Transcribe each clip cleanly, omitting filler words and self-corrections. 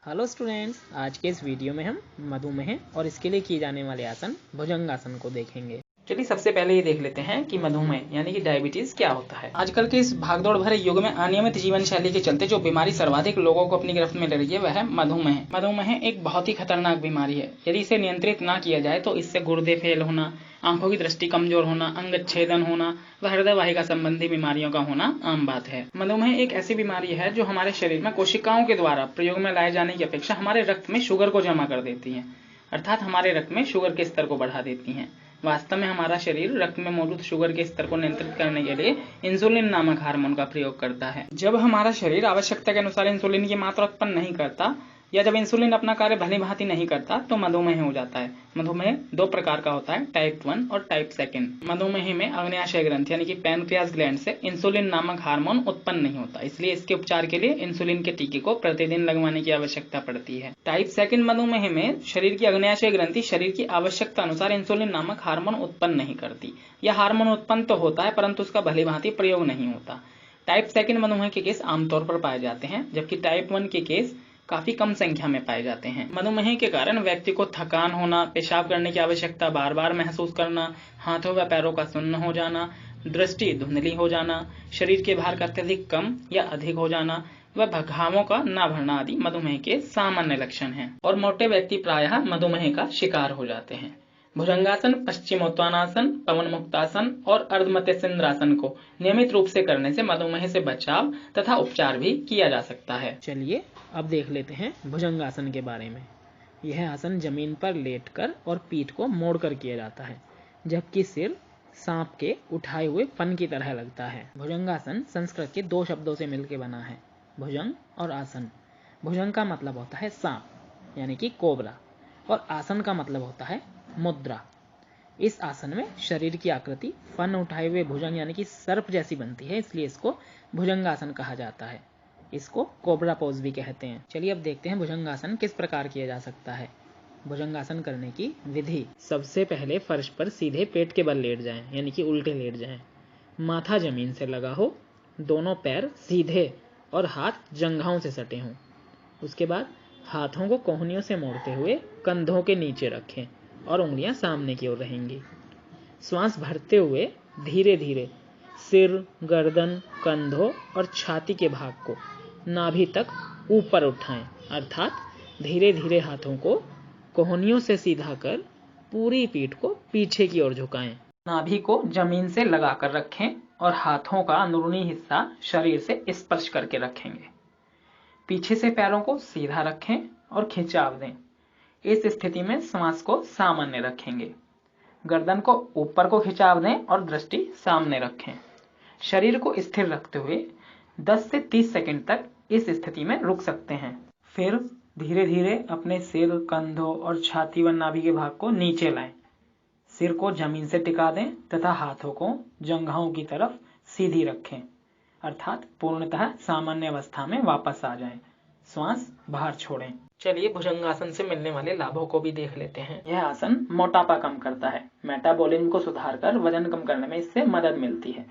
Hello students, आज के इस वीडियो में हम मधुमेह और इसके लिए किए जाने वाले आसन भुजंगासन को देखेंगे। चलिए सबसे पहले ये देख लेते हैं कि मधुमेह यानी कि डायबिटीज क्या होता है। आजकल के इस भागदौड़ भरे युग में अनियमित जीवन शैली के चलते जो बीमारी सर्वाधिक लोगों को अपनी गिरफ्त में ले रही है वह है मधुमेह। मधुमेह एक बहुत ही खतरनाक बीमारी है। यदि इसे नियंत्रित ना किया जाए तो इससे गुर्दे फेल होना, आंखों की दृष्टि कमजोर होना, अंग छेदन होना व हृदय वाहिका संबंधी बीमारियों का होना आम बात है। मधुमेह एक ऐसी बीमारी है जो हमारे शरीर में कोशिकाओं के द्वारा प्रयोग में लाए जाने की अपेक्षा हमारे रक्त में शुगर को जमा कर देती है, अर्थात हमारे रक्त में शुगर के स्तर को बढ़ा देती है। वास्तव में हमारा शरीर रक्त में मौजूद शुगर के स्तर को नियंत्रित करने के लिए इंसुलिन नामक हार्मोन का प्रयोग करता है। जब हमारा शरीर आवश्यकता के अनुसार इंसुलिन की मात्रा उत्पन्न नहीं करता या जब इंसुलिन अपना कार्य भली भांति नहीं करता तो मधुमेह हो जाता है। मधुमेह दो प्रकार का होता है, टाइप 1 और टाइप 2। मधुमेह में अग्न्याशय ग्रंथि यानी कि पैनक्रियाज ग्लैंड से इंसुलिन नामक हार्मोन उत्पन्न नहीं होता, इसलिए इसके उपचार के लिए इंसुलिन के टीके को प्रतिदिन लगवाने की आवश्यकता पड़ती है। टाइप 2 मधुमेह में शरीर की अग्न्याशय ग्रंथि शरीर की आवश्यकता अनुसार इंसुलिन नामक हार्मोन उत्पन्न नहीं करती। यह हार्मोन उत्पन्न तो होता है परंतु उसका भली भांति प्रयोग नहीं होता। टाइप 2 मधुमेह के केस आमतौर पर पाए जाते हैं, जबकि टाइप 1 के केस काफी कम संख्या में पाए जाते हैं। मधुमेह के कारण व्यक्ति को थकान होना, पेशाब करने की आवश्यकता बार बार महसूस करना, हाथों व पैरों का सुन्न हो जाना, दृष्टि धुंधली हो जाना, शरीर के भार का अत्यधिक कम या अधिक हो जाना व घावों का न भरना आदि मधुमेह के सामान्य लक्षण हैं। और मोटे व्यक्ति प्रायः मधुमेह का शिकार हो जाते हैं। भुजंगासन, पश्चिमोत्तानासन, पवन मुक्तासन और अर्धमत्स्येंद्रासन को नियमित रूप से करने से मधुमेह से बचाव तथा उपचार भी किया जा सकता है। चलिए अब देख लेते हैं भुजंगासन के बारे में। यह आसन जमीन पर लेटकर और पीठ को मोड़कर किया जाता है, जबकि सिर सांप के उठाए हुए फन की तरह लगता है। भुजंगासन संस्कृत के दो शब्दों से मिलकर बना है, भुजंग और आसन। भुजंग का मतलब होता है सांप यानी कि कोबरा, और आसन का मतलब होता है मुद्रा। इस आसन में शरीर की आकृति फन उठाए हुए भुजंग यानी कि सर्प जैसी बनती है, इसलिए इसको भुजंगासन कहा जाता है। इसको कोबरा पोज भी कहते हैं। चलिए अब देखते हैं भुजंगासन किस प्रकार किया जा सकता है। भुजंगासन करने की विधि। सबसे पहले फर्श पर सीधे पेट के बल लेट जाएं, यानी कि उल्टे लेट जाएं। माथा जमीन से लगा हो, दोनों पैर सीधे और हाथ जंघाओं से सटे हों। उसके बाद हाथों को कोहनियों से मोड़ते हुए कंधों के नीचे रखें और उंगलियां सामने की ओर रहेंगी। श्वास भरते हुए धीरे धीरे सिर, गर्दन, कंधों और छाती के भाग को नाभि तक ऊपर उठाएं, अर्थात धीरे धीरे हाथों को कोहनियों से सीधा कर पूरी पीठ को पीछे की ओर झुकाएं। नाभि को जमीन से लगाकर रखें और हाथों का अंदरूनी हिस्सा शरीर से स्पर्श करके रखेंगे। पीछे से पैरों को सीधा रखें और खिंचाव दें। इस स्थिति में श्वास को सामान्य रखेंगे। गर्दन को ऊपर को खिंचाव दें और दृष्टि सामने रखें। शरीर को स्थिर रखते हुए 10 से 30 सेकंड तक इस स्थिति में रुक सकते हैं। फिर धीरे धीरे अपने सिर, कंधों और छाती व नाभि के भाग को नीचे लाएं। सिर को जमीन से टिका दें तथा हाथों को जंघाओं की तरफ सीधी रखें, अर्थात पूर्णतः सामान्य अवस्था में वापस आ जाएं। श्वास बाहर छोड़ें। चलिए भुजंगासन से मिलने वाले लाभों को भी देख लेते हैं। यह आसन मोटापा कम करता है, मेटाबॉलिज्म को सुधार कर वजन कम करने में इससे मदद मिलती है।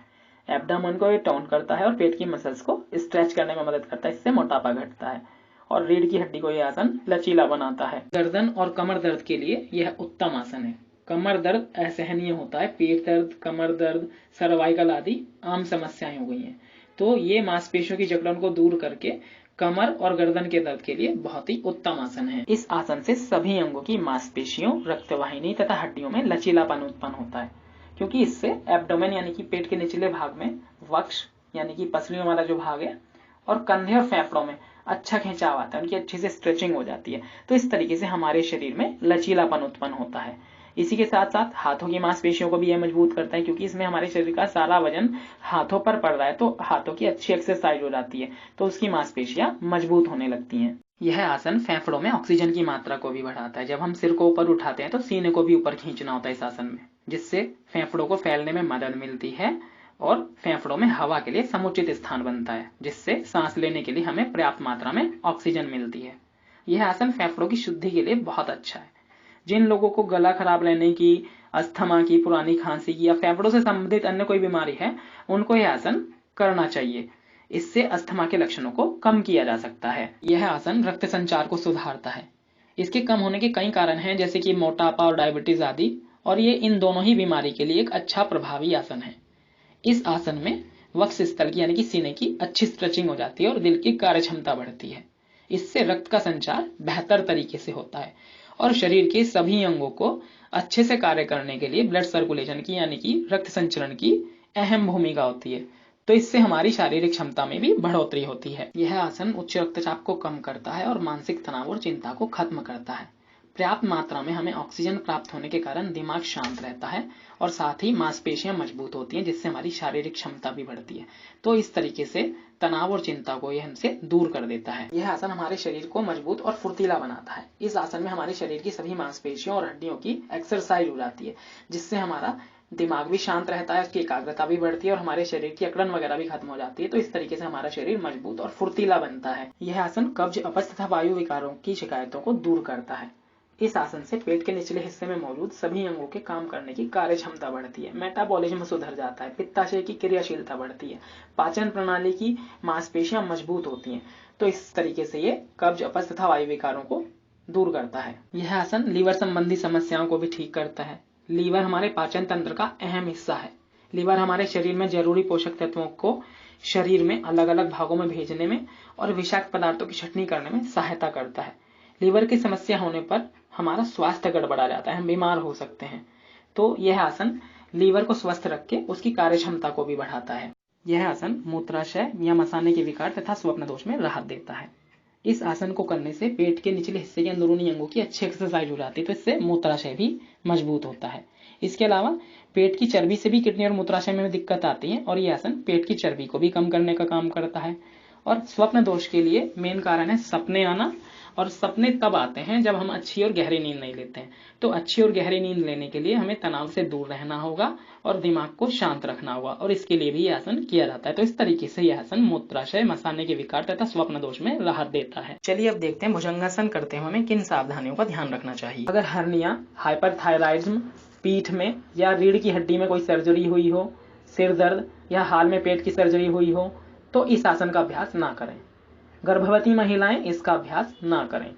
एब्डामन को ये टोन करता है और पेट की मसल्स को स्ट्रेच करने में मदद करता है, इससे मोटापा घटता है। और रीढ़ की हड्डी को यह आसन लचीला बनाता है। गर्दन और कमर दर्द के लिए यह उत्तम आसन है। कमर दर्द असहनीय होता है, पेट दर्द, कमर दर्द, सर्वाइकल आदि आम समस्याएं हो गई हैं, तो ये मांसपेशियों की जकड़न को दूर करके कमर और गर्दन के दर्द के लिए बहुत ही उत्तम आसन है। इस आसन से सभी अंगों की मांसपेशियों, रक्तवाहिनी तथा हड्डियों में लचीलापन उत्पन्न होता है, क्योंकि इससे एब्डोमेन यानी कि पेट के निचले भाग में वक्ष यानी कि पसलियों वाला जो भाग है और कंधे और फेफड़ों में अच्छा खिंचाव आता है, उनकी अच्छे से स्ट्रेचिंग हो जाती है। तो इस तरीके से हमारे शरीर में लचीलापन उत्पन्न होता है। इसी के साथ साथ हाथों की मांसपेशियों को भी यह मजबूत करता है, क्योंकि इसमें हमारे शरीर का सारा वजन हाथों पर पड़ रहा है, तो हाथों की अच्छी एक्सरसाइज हो जाती है, तो उसकी मांसपेशियां मजबूत होने लगती हैं। यह आसन फेफड़ों में ऑक्सीजन की मात्रा को भी बढ़ाता है। जब हम सिर को ऊपर उठाते हैं तो सीने को भी ऊपर खींचना होता है इस आसन में, जिससे फेफड़ों को फैलने में मदद मिलती है और फेफड़ों में हवा के लिए समुचित स्थान बनता है, जिससे सांस लेने के लिए हमें पर्याप्त मात्रा में ऑक्सीजन मिलती है। यह आसन फेफड़ों की शुद्धि के लिए बहुत अच्छा है। जिन लोगों को गला खराब रहने की, अस्थमा की, पुरानी खांसी की या फेफड़ों से संबंधित अन्य कोई बीमारी है, उनको यह आसन करना चाहिए। इससे अस्थमा के लक्षणों को कम किया जा सकता है। यह आसन रक्त संचार को सुधारता है। इसके कम होने के कई कारण हैं, जैसे कि मोटापा और डायबिटीज आदि, और ये इन दोनों ही बीमारी के लिए एक अच्छा प्रभावी आसन है। इस आसन में वक्ष स्थल की यानी कि सीने की अच्छी स्ट्रेचिंग हो जाती है और दिल की कार्य क्षमता बढ़ती है। इससे रक्त का संचार बेहतर तरीके से होता है और शरीर के सभी अंगों को अच्छे से कार्य करने के लिए ब्लड सर्कुलेशन की यानी कि रक्त संचरण की अहम भूमिका होती है। तो इससे हमारी शारीरिक क्षमता में भी बढ़ोतरी होती है। यह आसन उच्च रक्तचाप को कम करता है और मानसिक तनाव और चिंता को खत्म करता है। पर्याप्त मात्रा में हमें ऑक्सीजन प्राप्त होने के कारण दिमाग शांत रहता है और साथ ही मांसपेशियां मजबूत होती हैं, जिससे हमारी शारीरिक क्षमता भी बढ़ती है। तो इस तरीके से तनाव और चिंता को यह हमसे दूर कर देता है। यह आसन हमारे शरीर को मजबूत और फुर्तीला बनाता है। इस आसन में हमारे शरीर की सभी मांसपेशियों और हड्डियों की एक्सरसाइज हो जाती है, जिससे हमारा दिमाग भी शांत रहता है, उसकी एकाग्रता भी बढ़ती है और हमारे शरीर की अकड़न वगैरह भी खत्म हो जाती है। तो इस तरीके से हमारा शरीर मजबूत और फुर्तीला बनता है। यह आसन कब्ज, अपच तथा वायु विकारों की शिकायतों को दूर करता है। इस आसन से पेट के निचले हिस्से में मौजूद सभी अंगों के काम करने की कार्य क्षमता बढ़ती है, मेटाबॉलिज्म सुधर जाता है, पित्ताशय की क्रियाशीलता बढ़ती है, पाचन प्रणाली की मांसपेशियां मजबूत होती हैं। तो इस तरीके से ये कब्ज, अपच तथा वायु विकारों को दूर करता है। यह आसन लीवर संबंधी समस्याओं को भी ठीक करता है। लीवर हमारे पाचन तंत्र का अहम हिस्सा है। लीवर हमारे शरीर में जरूरी पोषक तत्वों को शरीर में अलग अलग भागों में भेजने में और विषाक्त पदार्थों की छंटनी करने में सहायता करता है। लीवर की समस्या होने पर हमारा स्वास्थ्य गड़बड़ा जाता है, हम बीमार हो सकते हैं। तो यह आसन लीवर को स्वस्थ रख के उसकी कार्य क्षमता को भी बढ़ाता है। यह आसन मूत्राशय या मसाने के विकार तथा स्वप्न दोष में राहत देता है। इस आसन को करने से पेट के निचले हिस्से के अंदरूनी अंगों की अच्छी एक्सरसाइज हो जाती है, तो इससे मूत्राशय भी मजबूत होता है। इसके अलावा पेट की चर्बी से भी किडनी और मूत्राशय में दिक्कत आती है और यह आसन पेट की चर्बी को भी कम करने का काम करता है। और स्वप्न दोष के लिए मेन कारण है सपने आना, और सपने तब आते हैं जब हम अच्छी और गहरी नींद नहीं लेते हैं। तो अच्छी और गहरी नींद लेने के लिए हमें तनाव से दूर रहना होगा और दिमाग को शांत रखना होगा, और इसके लिए भी यह आसन किया जाता है। तो इस तरीके से यह आसन मूत्राशय, मसाने के विकार तथा स्वप्न दोष में राहत देता है। चलिए अब देखते हैं भुजंगासन करते हुए हमें किन सावधानियों का ध्यान रखना चाहिए। अगर हर्निया, हाइपरथायराइडिज्म, पीठ में या रीढ़ की हड्डी में कोई सर्जरी हुई हो, सिर दर्द या हाल में पेट की सर्जरी हुई हो, तो इस आसन का अभ्यास ना करें। गर्भवती महिलाएं इसका अभ्यास ना करें।